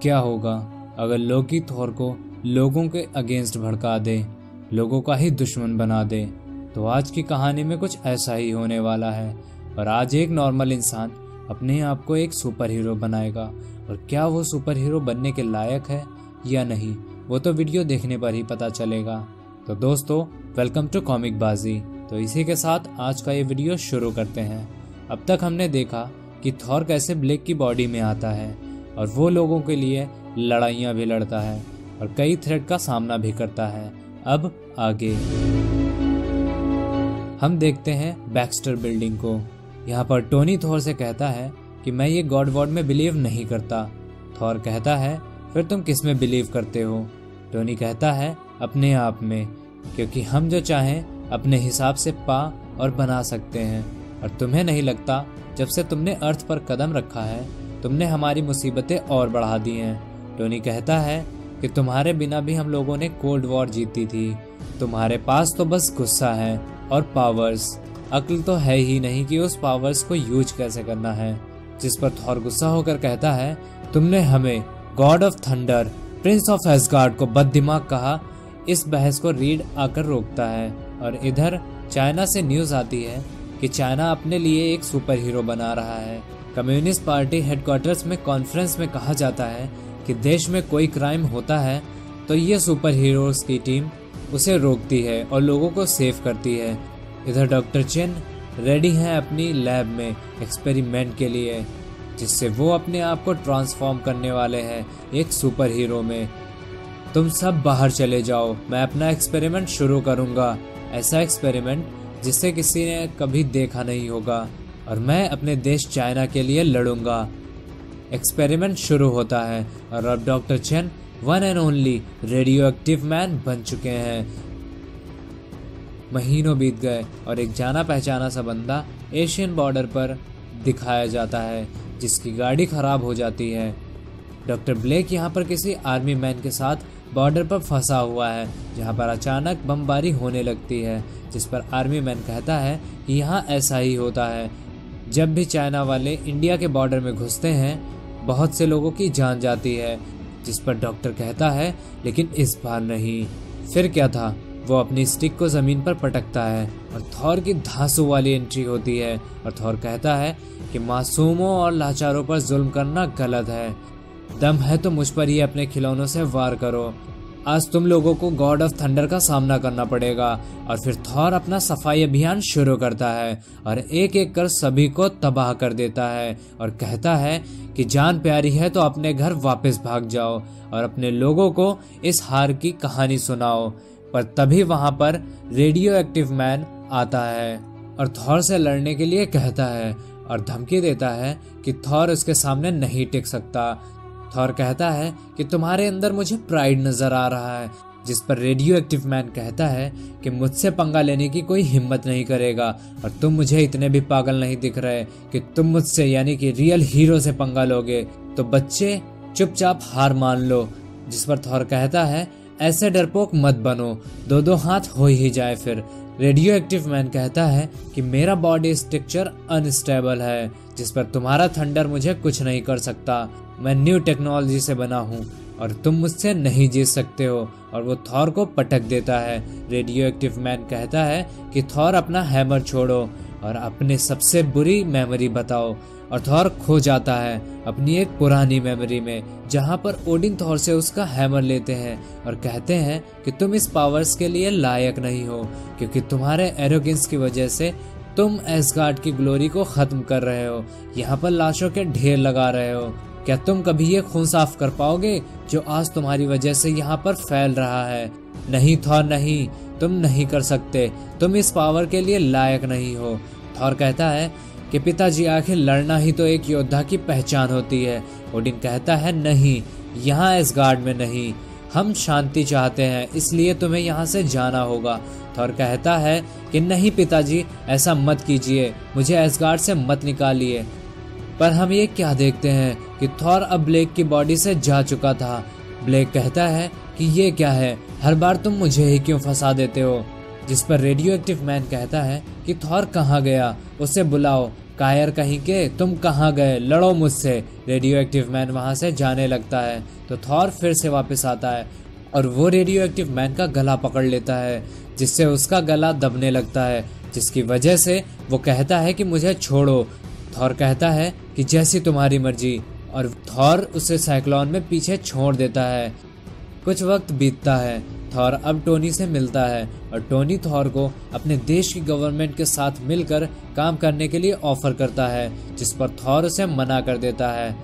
क्या होगा अगर लोकी थॉर को लोगों के अगेंस्ट भड़का दे, लोगों का ही दुश्मन बना दे। तो आज की कहानी में कुछ ऐसा ही होने वाला है और आज एक नॉर्मल इंसान अपने आप को एक सुपर हीरो बनाएगा। और क्या वो सुपर हीरो बनने के लायक है या नहीं, वो तो वीडियो देखने पर ही पता चलेगा। तो दोस्तों, वेलकम टू कॉमिक बाजी। तो इसी के साथ आज का ये वीडियो शुरू करते हैं। अब तक हमने देखा कि थॉर कैसे ब्लेक की बॉडी में आता है और वो लोगों के लिए लड़ाइयाँ भी लड़ता है और कई थ्रेट का सामना भी करता है। अब आगे हम देखते हैं बैक्स्टर बिल्डिंग को। यहाँ पर टोनी थॉर से कहता है कि मैं ये गॉड वॉर्ड में बिलीव नहीं करता। थॉर कहता है फिर तुम किस में बिलीव करते हो? टोनी कहता है अपने आप में, क्योंकि हम जो चाहें अपने हिसाब से पा और बना सकते हैं। और तुम्हें नहीं लगता जब से तुमने अर्थ पर कदम रखा है तुमने हमारी मुसीबतें और बढ़ा दी हैं। टोनी कहता है कि तुम्हारे बिना भी हम लोगों ने कोल्ड वॉर जीती थी। तुम्हारे पास तो बस गुस्सा है और पावर्स, अक्ल तो है ही नहीं कि उस पावर्स को यूज कैसे करना है। जिस पर थॉर गुस्सा होकर कहता है तुमने हमें God of thunder, Prince of ash gourd को बददिमाग कहा। इस बहस को रीड आकर रोकता है और इधर चाइना से न्यूज आती है कि चाइना अपने लिए एक सुपर हीरो बना रहा है। कम्युनिस्ट पार्टी हेडक्वार्टर्स में कॉन्फ्रेंस में कहा जाता है कि देश में कोई क्राइम होता है तो ये सुपर हीरोज की टीम उसे रोकती है और लोगों को सेव करती है। इधर डॉक्टर चेन रेडी हैं अपनी लैब में एक्सपेरिमेंट के लिए, जिससे वो अपने आप को ट्रांसफॉर्म करने वाले हैं एक सुपर हीरो में। तुम सब बाहर चले जाओ, मैं अपना एक्सपेरिमेंट शुरू करूंगा, ऐसा एक्सपेरिमेंट जिसे किसी ने कभी देखा नहीं होगा, और मैं अपने देश चाइना के लिए लड़ूंगा। एक्सपेरिमेंट शुरू होता है और अब doctor chain one and only radio active man बन चुके हैं। महीनों बीत गए और एक जाना पहचाना सा बंदा एशियन बॉर्डर पर दिखाया जाता है, जिसकी गाड़ी खराब हो जाती है। डॉक्टर ब्लेक यहाँ पर किसी आर्मी मैन के साथ बॉर्डर पर फंसा हुआ है, जहाँ पर अचानक बमबारी होने लगती है, जिस पर आर्मी मैन कहता है कि यहाँ ऐसा ही होता है, जब भी चाइना वाले इंडिया के बॉर्डर में घुसते हैं बहुत से लोगों की जान जाती है। जिस पर डॉक्टर कहता है लेकिन इस बार नहीं। फिर क्या था, वो अपनी स्टिक को जमीन पर पटकता है और थॉर की धांसू वाली एंट्री होती है और थॉर कहता है कि मासूमों और लाचारों पर जुल्म करना गलत है। दम है तो मुझ पर ही अपने खिलौनों से वार करो। आज तुम लोगों को गॉड ऑफ थंडर का सामना करना पड़ेगा। और फिर थॉर अपना सफाई अभियान शुरू करता है और एक एक कर सभी को तबाह कर देता है और कहता है कि जान प्यारी है तो अपने घर वापस भाग जाओ और अपने लोगों को इस हार की कहानी सुनाओ। पर तभी वहां पर रेडियो एक्टिव मैन आता है और थॉर से लड़ने के लिए कहता है और धमकी देता है कि थॉर उसके सामने नहीं टिक सकता। थॉर कहता है कि तुम्हारे अंदर मुझे प्राइड नजर आ रहा है, जिस पर रेडियो एक्टिव मैन कहता है कि मुझसे पंगा लेने की कोई हिम्मत नहीं करेगा और तुम मुझे इतने भी पागल नहीं दिख रहे कि तुम मुझसे यानी कि रियल हीरो से पंगा लोगे। तो बच्चे चुपचाप हार मान लो। जिस पर थॉर कहता है ऐसे डरपोक मत बनो, दो दो हाथ हो ही जाए फिर। रेडियो एक्टिव मैन कहता है कि मेरा बॉडी स्ट्रक्चर अनस्टेबल है, जिस पर तुम्हारा थंडर मुझे कुछ नहीं कर सकता। मैं न्यू टेक्नोलॉजी से बना हूँ और तुम मुझसे नहीं जीत सकते हो। और वो थॉर को पटक देता है। रेडियो एक्टिव मैन कहता है कि थॉर अपना हैमर छोड़ो और अपने सबसे बुरी मेमोरी बताओ। और थॉर खो जाता है अपनी एक पुरानी मेमोरी में, जहाँ पर ओडिन थॉर से उसका हैमर लेते हैं और कहते हैं कि तुम इस पावर्स के लिए लायक नहीं हो, क्योंकि तुम्हारे एरोगेंस की वजह से तुम एसगार्ड की ग्लोरी को खत्म कर रहे हो, यहाँ पर लाशों के ढेर लगा रहे हो। क्या तुम कभी ये खून साफ कर पाओगे जो आज तुम्हारी वजह से यहाँ पर फैल रहा है? नहीं थॉर नहीं, तुम नहीं कर सकते, तुम इस पावर के लिए लायक नहीं हो। थॉर कहता है कि पिताजी आखिर लड़ना ही तो एक योद्धा की पहचान होती है। ओडिन कहता है नहीं, यहाँ एसगार्ड में नहीं, हम शांति चाहते हैं, इसलिए तुम्हें यहाँ से जाना होगा। थॉर कहता है कि नहीं पिताजी, ऐसा मत कीजिए, मुझे एसगार्ड से मत निकालिए। पर हम ये क्या देखते हैं कि थॉर अब ब्लेक की बॉडी से जा चुका था। ब्लेक कहता है कि ये क्या है, हर बार तुम मुझे ही क्यों फंसा देते हो? जिस पर रेडियो एक्टिव मैन कहता है कि थॉर कहाँ गया, उसे बुलाओ, कायर कहीं के, तुम कहाँ गए, लड़ो मुझसे। रेडियो एक्टिव मैन वहां से जाने लगता है तो थॉर फिर से वापस आता है और वो रेडियो एक्टिव मैन का गला पकड़ लेता है, जिससे उसका गला दबने लगता है, जिसकी वजह से वो कहता है कि मुझे छोड़ो। थॉर कहता है कि जैसी तुम्हारी मर्जी, और थॉर उसे साइक्लोन में पीछे छोड़ देता है। कुछ वक्त बीतता है, थॉर अब टोनी से मिलता है और टोनी थॉर को अपने देश की गवर्नमेंट के साथ मिलकर काम करने के लिए ऑफर करता है, जिस पर थॉर उसे मना कर देता है।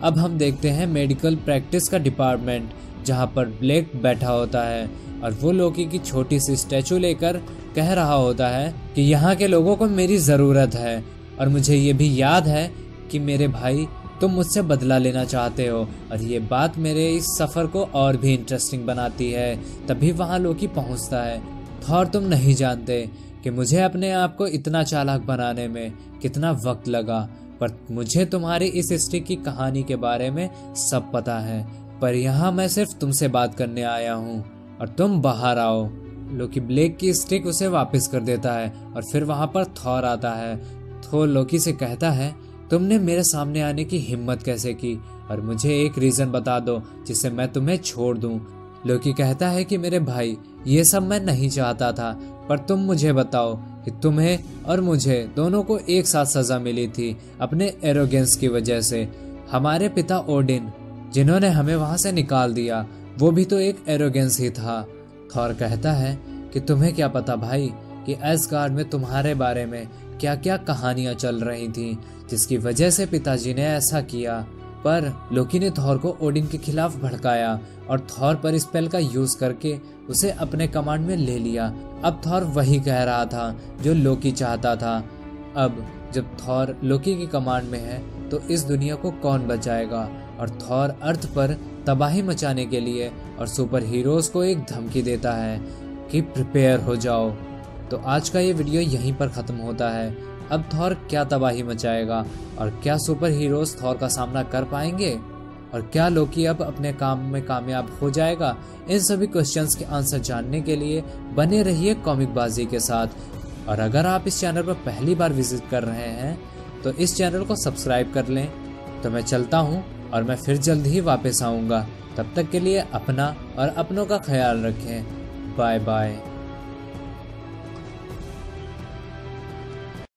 अब हम देखते हैं मेडिकल प्रैक्टिस का डिपार्टमेंट, जहां पर ब्लेक बैठा होता है और वो लोकी की छोटी सी स्टैचू लेकर कह रहा होता है कि यहाँ के लोगों को मेरी ज़रूरत है और मुझे ये भी याद है कि मेरे भाई तुम मुझसे बदला लेना चाहते हो, और ये बात मेरे इस सफ़र को और भी इंटरेस्टिंग बनाती है। तभी वहाँ लोकी पहुँचता है। थॉर, तुम नहीं जानते कि मुझे अपने आप को इतना चालाक बनाने में कितना वक्त लगा, पर मुझे तुम्हारी इस स्टिक की कहानी के बारे में सब पता है, पर यहाँ मैं सिर्फ तुमसे बात करने आया हूँ और तुम बाहर आओ। लोकी ब्लेक की स्टिक उसे वापस कर देता है और फिर वहाँ पर थॉर आता है। थॉर लोकी से कहता है, तुमने मेरे सामने आने की हिम्मत कैसे की, और मुझे एक रीजन बता दो जिससे मैं तुम्हें छोड़ दूं। लोकी कहता है कि मेरे भाई, ये सब मैं नहीं चाहता था, पर तुम मुझे बताओ कि तुम्हें और मुझे दोनों को एक साथ सजा मिली थी अपने एरोगेंस की वजह से। हमारे पिता ओडिन, जिन्होंने हमें वहां से निकाल दिया, वो भी तो एक एरोगेंस ही था। थॉर कहता है कि तुम्हें क्या पता भाई कि एसगार्ड में तुम्हारे बारे में क्या क्या कहानियां चल रही थीं, जिसकी वजह से पिताजी ने ऐसा किया। पर लोकी ने थॉर को ओडिन के खिलाफ भड़काया और थॉर पर स्पेल का यूज करके उसे अपने कमांड में ले लिया। अब थॉर वही कह रहा था जो लोकी चाहता था। अब जब थॉर लोकी की कमांड में है तो इस दुनिया को कौन बचाएगा, और थॉर अर्थ पर तबाही मचाने के लिए और सुपर हीरोज को एक धमकी देता है कि प्रिपेयर हो जाओ। तो आज का ये वीडियो यहीं पर ख़त्म होता है। अब थॉर क्या तबाही मचाएगा, और क्या सुपर हीरोज थॉर का सामना कर पाएंगे, और क्या लोकी अब अपने काम में कामयाब हो जाएगा? इन सभी क्वेश्चंस के आंसर जानने के लिए बने रहिए कॉमिक बाजी के साथ। और अगर आप इस चैनल पर पहली बार विजिट कर रहे हैं तो इस चैनल को सब्सक्राइब कर लें। तो मैं चलता हूँ और मैं फिर जल्द ही वापस आऊँगा। तब तक के लिए अपना और अपनों का ख्याल रखें। Bye bye.